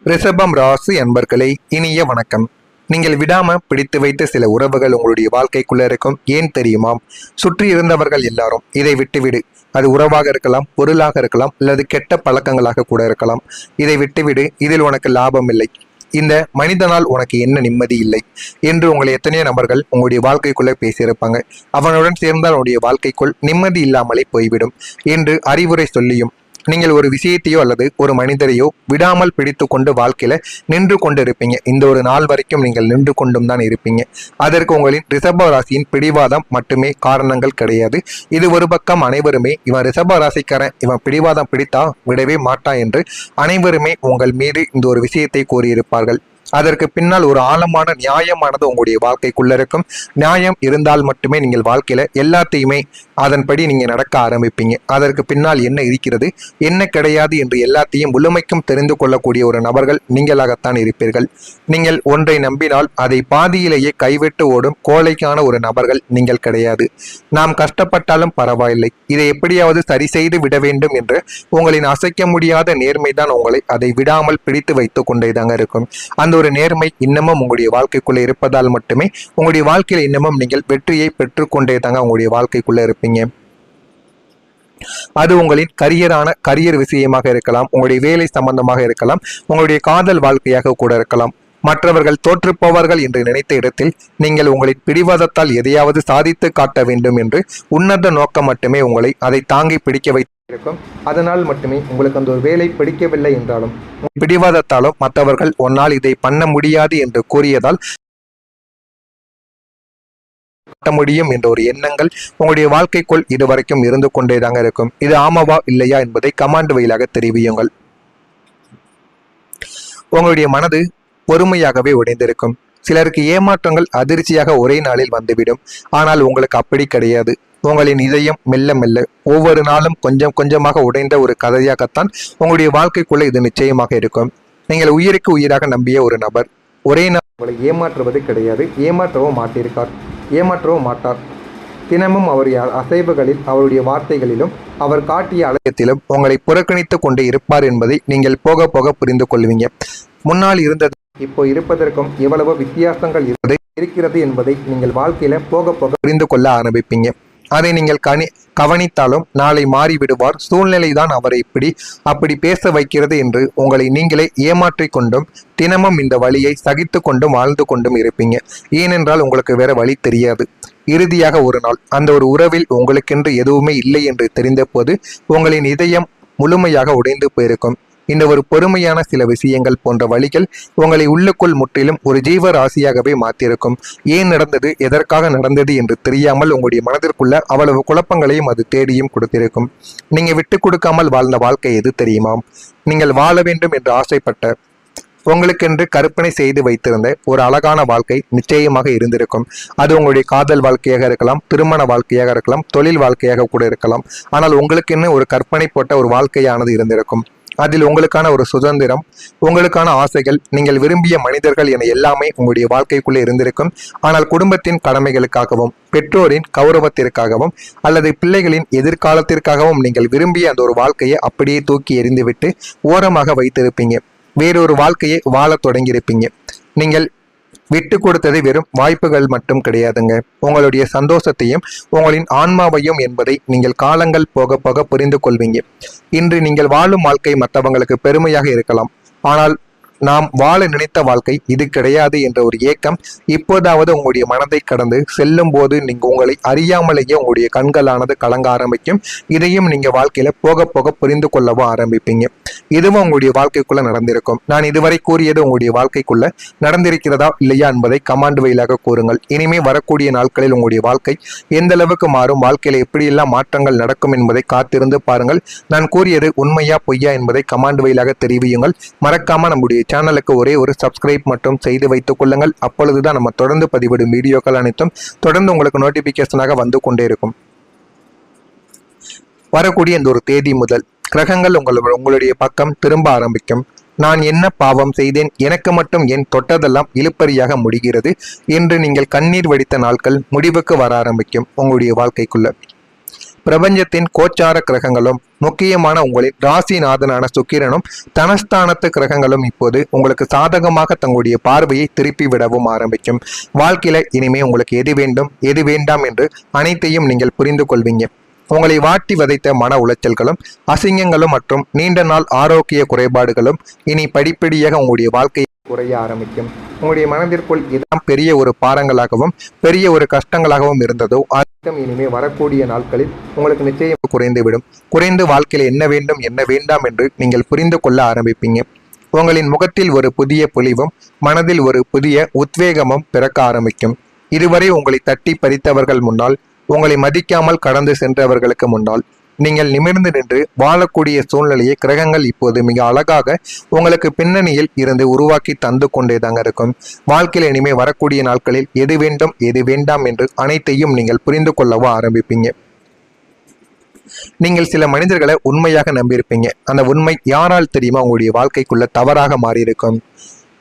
ரிஷபம் ராசி அன்பர்களே, இனிய வணக்கம். நீங்கள் விடாம பிடித்து வைத்த சில உறவுகள் உங்களுடைய வாழ்க்கைக்குள்ள இருக்கும். ஏன் தெரியுமா? சுற்றி இருந்தவர்கள் எல்லாரும் இதை விட்டுவிடு, அது உறவாக இருக்கலாம், பொருளாக இருக்கலாம், அல்லது கெட்ட பழக்கங்களாக கூட இருக்கலாம். இதை விட்டுவிடு, இதில் உனக்கு லாபம் இல்லை, இந்த மனிதனால் உனக்கு என்ன நிம்மதி இல்லை என்று உங்களை எத்தனையோ நபர்கள் உங்களுடைய வாழ்க்கைக்குள்ளே பேசியிருப்பாங்க. அவனுடன் சேர்ந்தால் உங்களுடைய வாழ்க்கைக்குள் நிம்மதி இல்லாமலே போய்விடும் என்று அறிவுரை சொல்லியும் நீங்கள் ஒரு விஷயத்தையோ அல்லது ஒரு மனிதரையோ விடாமல் பிடித்து கொண்டு வாழ்க்கையில நின்று கொண்டு இருப்பீங்க. இந்த ஒரு நாள் வரைக்கும் நீங்கள் நின்று கொண்டும் தான் இருப்பீங்க. அதற்கு உங்களின் ரிஷப ராசியின் பிடிவாதம் மட்டுமே காரணங்கள் கிடையாது. இது ஒரு பக்கம் அனைவருமே இவன் ரிஷப ராசிக்காரன், இவன் பிடிவாதம் பிடித்தா விடவே மாட்டான் என்று அனைவருமே உங்கள் மீது இந்த ஒரு விஷயத்தை கூறியிருப்பார்கள். அதற்கு பின்னால் ஒரு ஆழமான நியாயமானது உங்களுடைய வாழ்க்கைக்குள்ள இருக்கும். நியாயம் இருந்தால் மட்டுமே நீங்கள் வாழ்க்கையில எல்லாத்தையுமே அதன்படி நீங்க நடக்க ஆரம்பிப்பீங்க. அதற்கு பின்னால் என்ன இருக்கிறது, என்ன கிடையாது என்று எல்லாத்தையும் முழுமைக்கும் தெரிந்து கொள்ளக்கூடிய ஒரு நபர்கள் நீங்களாகத்தான் இருப்பீர்கள். நீங்கள் ஒன்றை நம்பினால் அதை பாதியிலேயே கைவிட்டு ஓடும் கோழைக்கான ஒரு நபர்கள் நீங்கள் கிடையாது. நாம் கஷ்டப்பட்டாலும் பரவாயில்லை, இதை எப்படியாவது சரி செய்து விட வேண்டும் என்று உங்களின் அசைக்க முடியாத நேர்மைதான் உங்களை அதை விடாமல் பிடித்து வைத்துக் கொண்டேதாங்க இருக்கும். அந்த ஒரு நேர்மை இன்னமும் உங்களுடைய வாழ்க்கைக்குள்ள இருப்பதால் மட்டுமே உங்களுடைய வாழ்க்கையில இன்னமும் நீங்கள் வெற்றியை பெற்றுக்கொண்டே தாங்க உங்களுடைய வாழ்க்கைக்குள்ள இருப்பீங்க. அது உங்களின் கரியர் விஷயமாக இருக்கலாம், உங்களுடைய வேலை சம்பந்தமாக இருக்கலாம், உங்களுடைய காதல் வாழ்க்கையாக கூட இருக்கலாம். மற்றவர்கள் தோற்று போவார்கள் என்று நினைத்த இடத்தில் நீங்கள் உங்களின் பிடிவாதத்தால் எதையாவது சாதித்து காட்ட வேண்டும் என்று உன்னத நோக்கம் மட்டுமே உங்களை அதை தாங்கி பிடிக்க வைத்திருக்கும். அதனால் மட்டுமே உங்களுக்கு அந்த ஒரு வேலை பிடிக்கவில்லை என்றாலும் பிடிவாதத்தாலும் மற்றவர்கள் உன்னால் இதை பண்ண முடியாது என்று கூறியதால் முடியும் என்ற ஒரு எண்ணங்கள் உங்களுடைய வாழ்க்கைக்குள் இதுவரைக்கும் இருந்து கொண்டேதாங்க இருக்கும். இது ஆமாவா இல்லையா என்பதை கமாண்ட் வழியாக தெரிவியுங்கள். உங்களுடைய மனது பொறுமையாகவே உடைந்திருக்கும். சிலருக்கு ஏமாற்றங்கள் அதிர்ச்சியாக ஒரே நாளில் வந்துவிடும். ஆனால் உங்களுக்கு அப்படி கிடையாது. உங்களின் இதயம் மெல்ல மெல்ல ஒவ்வொரு நாளும் கொஞ்சம் கொஞ்சமாக உடைந்த ஒரு கதையாகத்தான் உங்களுடைய வாழ்க்கைக்குள்ள இது நிச்சயமாக இருக்கும். நீங்கள் உயிருக்கு உயிராக நம்பிய ஒரு நபர் ஒரே நாள் உங்களை ஏமாற்றுவது கிடையாது, ஏமாற்றவும் மாட்டார். தினமும் அவருடைய அசைவுகளில், அவருடைய வார்த்தைகளிலும், அவர் காட்டிய அலட்சியத்திலும் உங்களை புறக்கணித்து கொண்டு இருப்பார் என்பதை நீங்கள் போக போக புரிந்து கொள்வீங்க. முன்னால் இருந்தது இப்போ இருப்பதற்கும் எவ்வளவோ வித்தியாசங்கள் இருக்கிறது என்பதை நீங்கள் வாழ்க்கையில போக போக புரிந்து கொள்ள ஆரம்பிப்பீங்க. அதை நீங்கள் கவனித்தாலும் நாளை மாறிவிடுவார். சூழ்நிலைதான் அவரை அப்படி பேச வைக்கிறது என்று உங்களை நீங்களே ஏமாற்றி கொண்டும் தினமும் இந்த வழியை சகித்து கொண்டும் வாழ்ந்து கொண்டும் இருப்பீங்க. ஏனென்றால் உங்களுக்கு வேற வழி தெரியாது. இறுதியாக ஒரு நாள் அந்த ஒரு உறவில் உங்களுக்கென்று எதுவுமே இல்லை என்று தெரிந்த போது உங்களின் இதயம் முழுமையாக உடைந்து போயிருக்கும். இந்த ஒரு பொறுமையான சில விஷயங்கள் போன்ற வழிகள் உங்களை உள்ளுக்குள் முற்றிலும் ஒரு ஜீவ ராசியாகவே மாற்றிருக்கும். ஏன் நடந்தது, எதற்காக நடந்தது என்று தெரியாமல் உங்களுடைய மனதிற்குள்ள அவ்வளவு குழப்பங்களையும் அது தேடியும் கொடுத்திருக்கும். நீங்க விட்டு கொடுக்காமல் வாழ்ந்த வாழ்க்கை எது தெரியுமா? நீங்கள் வாழ வேண்டும் என்று ஆசைப்பட்ட, உங்களுக்கென்று கற்பனை செய்து வைத்திருந்த ஒரு அழகான வாழ்க்கை நிச்சயமாக இருந்திருக்கும். அது உங்களுடைய காதல் வாழ்க்கையாக இருக்கலாம், திருமண வாழ்க்கையாக இருக்கலாம், தொழில் வாழ்க்கையாக கூட இருக்கலாம். ஆனால் உங்களுக்கென்னு ஒரு கற்பனை போட்ட ஒரு வாழ்க்கையானது இருந்திருக்கும். அதில் உங்களுக்கான ஒரு சுதந்திரம், உங்களுக்கான ஆசைகள், நீங்கள் விரும்பிய மனிதர்கள் என எல்லாமே உங்களுடைய வாழ்க்கைக்குள்ளே இருந்திருக்கும். ஆனால் குடும்பத்தின் கடமைகளுக்காகவும், பெற்றோரின் கௌரவத்திற்காகவும், அல்லது பிள்ளைகளின் எதிர்காலத்திற்காகவும் நீங்கள் விரும்பிய அந்த ஒரு வாழ்க்கையை அப்படியே தூக்கி எறிந்துவிட்டு ஓரமாக வைத்திருப்பீங்க. வேறொரு வாழ்க்கையை வாழ தொடங்கியிருப்பீங்க. நீங்கள் விட்டு கொடுத்தது வெறும் வாய்ப்புகள் மட்டும் கிடையாதுங்க, உங்களுடைய சந்தோஷத்தையும் உங்களின் ஆன்மாவையும் என்பதை நீங்கள் காலங்கள் போக போக புரிந்து கொள்வீங்க. இன்று நீங்கள் வாழும் வாழ்க்கை மற்றவங்களுக்கு பெருமையாக இருக்கலாம், ஆனால் நாம் வாழ நினைத்த வாழ்க்கை இது கிடையாது என்ற ஒரு ஏக்கம் இப்போதாவது உங்களுடைய மனதை கடந்து செல்லும் போது நீங்கள் உங்களை அறியாமலேயே உங்களுடைய கண்களானது கலங்க ஆரம்பிக்கும். இதையும் நீங்க வாழ்க்கையில போக போக புரிந்து கொள்ளவும் ஆரம்பிப்பீங்க. இதுவும் உங்களுடைய வாழ்க்கைக்குள்ள நடந்திருக்கும். நான் இதுவரை கூறியது உங்களுடைய வாழ்க்கைக்குள்ள நடந்திருக்கிறதா இல்லையா என்பதை கமாண்ட் வழியாக கூறுங்கள். இனிமே வரக்கூடிய நாட்களில் உங்களுடைய வாழ்க்கை எந்த அளவுக்கு மாறும், வாழ்க்கையில எப்படியெல்லாம் மாற்றங்கள் நடக்கும் என்பதை காத்திருந்து பாருங்கள். நான் கூறியது உண்மையா பொய்யா என்பதை கமாண்ட் வழியாக தெரிவியுங்கள். மறக்காம நம்முடைய சேனலுக்கு ஒரே ஒரு சப்ஸ்கிரைப் மட்டும் செய்து வைத்துக் கொள்ளுங்கள். அப்பொழுதுதான் நம்ம தொடர்ந்து பதிவிடும் வீடியோக்கள் அனைத்தும் தொடர்ந்து உங்களுக்கு நோட்டிபிகேஷனாக வந்து கொண்டே இருக்கும். வரக்கூடிய இந்த ஒரு தேதி முதல் கிரகங்கள் உங்களுடைய பக்கம் திரும்ப ஆரம்பிக்கும். நான் என்ன பாவம் செய்தேன், எனக்கு மட்டும் என் தொட்டதெல்லாம் இழுப்பறியாக முடிகிறது என்று நீங்கள் கண்ணீர் வடித்த நாட்கள் முடிவுக்கு வர ஆரம்பிக்கும் உங்களுடைய வாழ்க்கைக்குள்ள. பிரபஞ்சத்தின் கோச்சார கிரகங்களும் முக்கியமான உங்களின் ராசிநாதனான சுக்கிரனும் தனஸ்தானத்து கிரகங்களும் இப்போது உங்களுக்கு சாதகமாக தங்களுடைய பார்வையை திருப்பி விடவும் ஆரம்பிக்கும். வாழ்க்கையில இனிமே உங்களுக்கு எது வேண்டும் எது வேண்டாம் என்று அனைத்தையும் நீங்கள் புரிந்து கொள்வீங்க. உங்களை வாட்டி வதைத்த மன உளைச்சல்களும் அசிங்கங்களும் மற்றும் நீண்ட நாள் ஆரோக்கிய குறைபாடுகளும் இனி படிப்படியாக உங்களுடைய வாழ்க்கையை குறைய ஆரம்பிக்கும். உங்களுடைய மனதிற்குள் இதான் பெரிய ஒரு பாரங்களாகவும் பெரிய ஒரு கஷ்டங்களாகவும் இருந்ததோ அதுவும் இனிமே வரக்கூடிய நாட்களில் உங்களுக்கு நிச்சயம் குறைந்துவிடும். குறைந்து வாழ்க்கையில் என்ன வேண்டும் என்ன வேண்டாம் என்று நீங்கள் புரிந்து கொள்ள ஆரம்பிப்பீங்க. உங்களின் முகத்தில் ஒரு புதிய பொலிவும் மனதில் ஒரு புதிய உத்வேகமும் பிறக்க ஆரம்பிக்கும். இதுவரை உங்களை தட்டி பறித்தவர்கள் முன்னால், உங்களை மதிக்காமல் கடந்து சென்றவர்களுக்கு முன்னால் நீங்கள் நிமிர்ந்து நின்று வாழக்கூடிய சூழ்நிலையை கிரகங்கள் இப்போது மிக அழகாக உங்களுக்கு பின்னணியில் இருந்து உருவாக்கி தந்து கொண்டேதாங்க இருக்கும். வாழ்க்கையில் இனிமே வரக்கூடிய நாட்களில் எது வேண்டும் எது வேண்டாம் என்று அனைத்தையும் நீங்கள் புரிந்து கொள்ளவோ ஆரம்பிப்பீங்க. நீங்கள் சில மனிதர்களை உண்மையாக நம்பியிருப்பீங்க. அந்த உண்மை யாரால் தெரியுமா உங்களுடைய வாழ்க்கைக்குள்ள தவறாக மாறியிருக்கும்.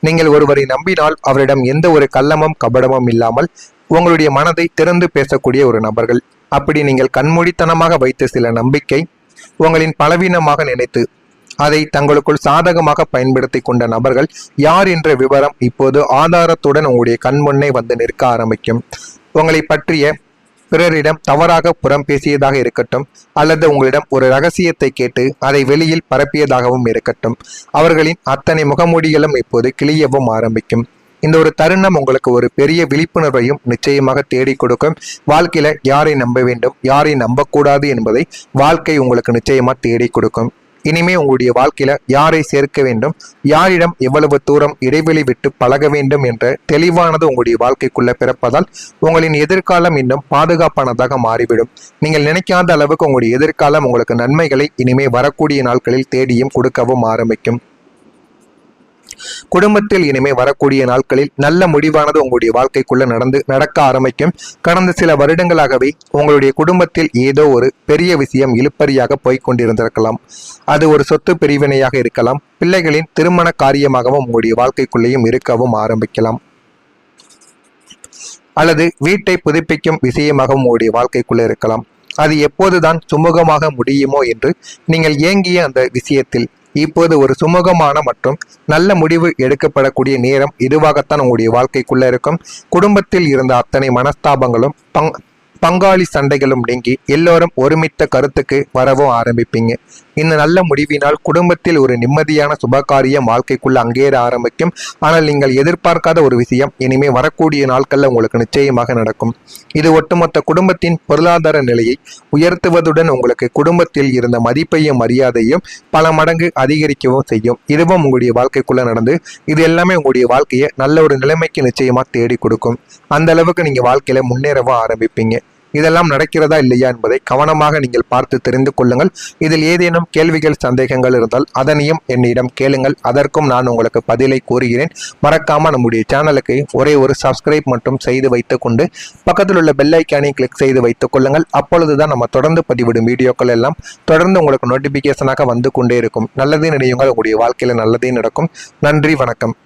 நீங்கள் ஒருவரை நம்பினால் அவரிடம் எந்த ஒரு கள்ளமும் கபடமும் இல்லாமல் உங்களுடைய மனதை திறந்து பேசக்கூடிய ஒரு நபர்கள். அப்படி நீங்கள் கண்மூடித்தனமாக வைத்த சில நம்பிக்கை உங்களின் பலவீனமாக நினைத்து அதை தங்களுக்குள் சாதகமாக பயன்படுத்தி கொண்ட நபர்கள் யார் என்ற விவரம் இப்போது ஆதாரத்துடன் உங்களுடைய கண்முன்னே வந்து நிற்க ஆரம்பிக்கும். உங்களை பற்றிய பிறரிடம் தவறாக புறம் பேசியதாக இருக்கட்டும் அல்லது உங்களிடம் ஒரு ரகசியத்தை கேட்டு அதை வெளியில் பரப்பியதாகவும் இருக்கட்டும், அவர்களின் அத்தனை முகமூடிகளும் இப்போது கிளியவும் ஆரம்பிக்கும். இந்த ஒரு தருணம் உங்களுக்கு ஒரு பெரிய விழிப்புணர்வையும் நிச்சயமாக தேடி கொடுக்கும். வாழ்க்கையில யாரை நம்ப வேண்டும் யாரை நம்பக்கூடாது என்பதை வாழ்க்கை உங்களுக்கு நிச்சயமா தேடி கொடுக்கும். இனிமே உங்களுடைய வாழ்க்கையில யாரை சேர்க்க வேண்டும் யாரிடம் எவ்வளவு தூரம் இடைவெளி விட்டு பழக வேண்டும் என்ற தெளிவானது உங்களுடைய வாழ்க்கைக்குள்ள பிறப்பதால் உங்களின் எதிர்காலம் இன்னும் பாதுகாப்பானதாக மாறிவிடும். நீங்கள் நினைக்காத அளவுக்கு உங்களுடைய எதிர்காலம் உங்களுக்கு நன்மைகளை இனிமே வரக்கூடிய நாட்களில் தேடியும் கொடுக்கவும் ஆரம்பிக்கும். குடும்பத்தில் இனிமே வரக்கூடிய நாட்களில் நல்ல முடிவானது உங்களுடைய வாழ்க்கைக்குள்ள நடக்க ஆரம்பிக்கும். கடந்த சில வருடங்களாகவே உங்களுடைய குடும்பத்தில் ஏதோ ஒரு பெரிய விஷயம் இழுப்பறியாக போய்கொண்டிருந்திருக்கலாம். அது ஒரு சொத்து பிரிவினையாக இருக்கலாம், பிள்ளைகளின் திருமண காரியமாகவும் உங்களுடைய வாழ்க்கைக்குள்ளேயும் இருக்கவும் ஆரம்பிக்கலாம், அல்லது வீட்டை புதுப்பிக்கும் விஷயமாகவும் உங்களுடைய வாழ்க்கைக்குள்ள இருக்கலாம். அது எப்போதுதான் சுமூகமாக முடியுமோ என்று நீங்கள் ஏங்கிய அந்த விஷயத்தில் இப்போது ஒரு சுமூகமான மற்றும் நல்ல முடிவு எடுக்கப்படக்கூடிய நேரம் இதுவாகத்தான் உங்களுடைய வாழ்க்கைக்குள்ள இருக்கும். குடும்பத்தில் இருந்த அத்தனை மனஸ்தாபங்களும் பங்காளி சண்டைகளும் நீங்கி எல்லோரும் ஒருமித்த கருத்துக்கு வரவும் ஆரம்பிப்பீங்க. இந்த நல்ல முடிவினால் குடும்பத்தில் ஒரு நிம்மதியான சுபகாரியம் வாழ்க்கைக்குள்ள அங்கேற ஆரம்பிக்கும். ஆனால் நீங்கள் எதிர்பார்க்காத ஒரு விஷயம் இனிமே வரக்கூடிய நாட்கள்ல உங்களுக்கு நிச்சயமாக நடக்கும். இது ஒட்டுமொத்த குடும்பத்தின் பொருளாதார நிலையை உயர்த்துவதுடன் உங்களுக்கு குடும்பத்தில் இருந்த மதிப்பையும் மரியாதையும் பல மடங்கு அதிகரிக்கவும் செய்யும். இதுவும் உங்களுடைய வாழ்க்கைக்குள்ள நடந்து இது எல்லாமே உங்களுடைய வாழ்க்கையை நல்ல ஒரு நிலைமைக்கு நிச்சயமா தேடி கொடுக்கும். அந்த அளவுக்கு நீங்க வாழ்க்கையில முன்னேறவும் ஆரம்பிப்பீங்க. இதெல்லாம் நடக்கிறதா இல்லையா என்பதை கவனமாக நீங்கள் பார்த்து தெரிந்து கொள்ளுங்கள். இதில் ஏதேனும் கேள்விகள் சந்தேகங்கள் இருந்தால் அதனையும் என்னிடம் கேளுங்கள். அதற்கும் நான் உங்களுக்கு பதிலை கூறுகிறேன். மறக்காம நம்முடைய சேனலுக்கு ஒரே ஒரு சப்ஸ்கிரைப் மட்டும் செய்து வைத்துக் கொண்டு பக்கத்தில் உள்ள பெல் ஐக்கானை கிளிக் செய்து வைத்துக் கொள்ளுங்கள். அப்பொழுதுதான் நம்ம தொடர்ந்து பதிவிடும் வீடியோக்கள் எல்லாம் தொடர்ந்து உங்களுக்கு நோட்டிபிகேஷனாக வந்து கொண்டே இருக்கும். நல்லதே நினையுங்கள், உங்களுடைய வாழ்க்கையில நல்லதே நடக்கும். நன்றி, வணக்கம்.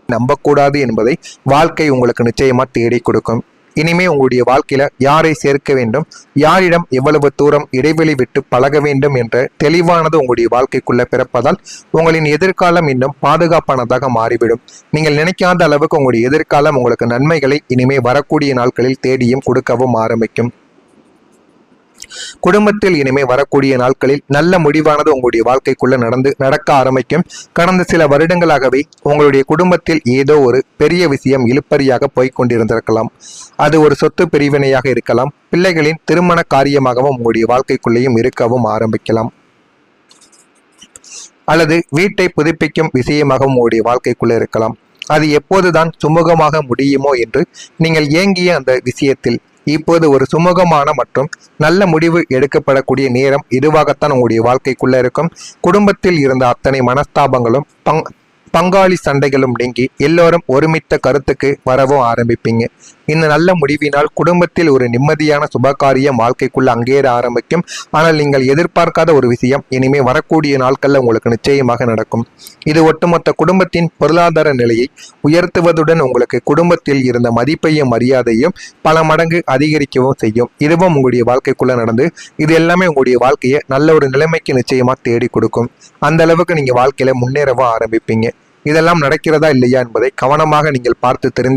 நம்பக்கூடாது என்பதை வாழ்க்கை உங்களுக்கு நிச்சயமா தேடி கொடுக்கும். இனிமே உங்களுடைய வாழ்க்கையில யாரை சேர்க்க வேண்டும் யாரிடம் எவ்வளவு தூரம் இடைவெளி விட்டு பழக வேண்டும் என்ற தெளிவானது உங்களுடைய வாழ்க்கைக்குள்ள பிறப்பதால் உங்களின் எதிர்காலம் இன்னும் பாதுகாப்பானதாக மாறிவிடும். நீங்கள் நினைக்காத அளவுக்கு உங்களுடைய எதிர்காலம் உங்களுக்கு நன்மைகளை இனிமே வரக்கூடிய நாட்களில் தேடியும் கொடுக்கவும் ஆரம்பிக்கும். குடும்பத்தில் இனிமே வரக்கூடிய நாட்களில் நல்ல முடிவானது உங்களுடைய வாழ்க்கைக்குள்ள நடக்க ஆரம்பிக்கும். கடந்த சில வருடங்களாகவே உங்களுடைய குடும்பத்தில் ஏதோ ஒரு பெரிய விஷயம் இழுப்பறியாக போய்கொண்டிருந்திருக்கலாம். அது ஒரு சொத்து பிரிவினையாக இருக்கலாம், பிள்ளைகளின் திருமண காரியமாகவும் உங்களுடைய வாழ்க்கைக்குள்ளேயும் இருக்கவும் ஆரம்பிக்கலாம், அல்லது வீட்டை புதுப்பிக்கும் விஷயமாகவும் உங்களுடைய வாழ்க்கைக்குள்ள இருக்கலாம். அது எப்போதுதான் சுமூகமாக முடியுமோ என்று நீங்கள் ஏங்கிய அந்த விஷயத்தில் இப்போது ஒரு சுமூகமான மற்றும் நல்ல முடிவு எடுக்கப்படக்கூடிய நேரம் இதுவாகத்தான் உங்களுடைய வாழ்க்கைக்குள்ள இருக்கும். குடும்பத்தில் இருந்த அத்தனை மனஸ்தாபங்களும் பங்காளி சண்டைகளும் நீங்கி எல்லோரும் ஒருமித்த கருத்துக்கு வரவும் ஆரம்பிப்பீங்க. இந்த நல்ல முடிவினால் குடும்பத்தில் ஒரு நிம்மதியான சுபகாரியம் வாழ்க்கைக்குள்ள அங்கேற ஆரம்பிக்கும். ஆனால் நீங்கள் எதிர்பார்க்காத ஒரு விஷயம் இனிமே வரக்கூடிய நாட்கள்ல உங்களுக்கு நிச்சயமாக நடக்கும். இது ஒட்டுமொத்த குடும்பத்தின் பொருளாதார நிலையை உயர்த்துவதுடன் உங்களுக்கு குடும்பத்தில் இருந்த மதிப்பையும் மரியாதையும் பல மடங்கு அதிகரிக்கவும் செய்யும். இதுவும் உங்களுடைய வாழ்க்கைக்குள்ள நடந்து இது எல்லாமே உங்களுடைய வாழ்க்கையை நல்ல ஒரு நிலைமைக்கு நிச்சயமா தேடி கொடுக்கும். அந்த அளவுக்கு நீங்க வாழ்க்கையில முன்னேறவும் ஆரம்பிப்பீங்க. இதெல்லாம் நடக்கிறதா இல்லையா என்பதை கவனமாக நீங்கள் பார்த்து தெரிந்து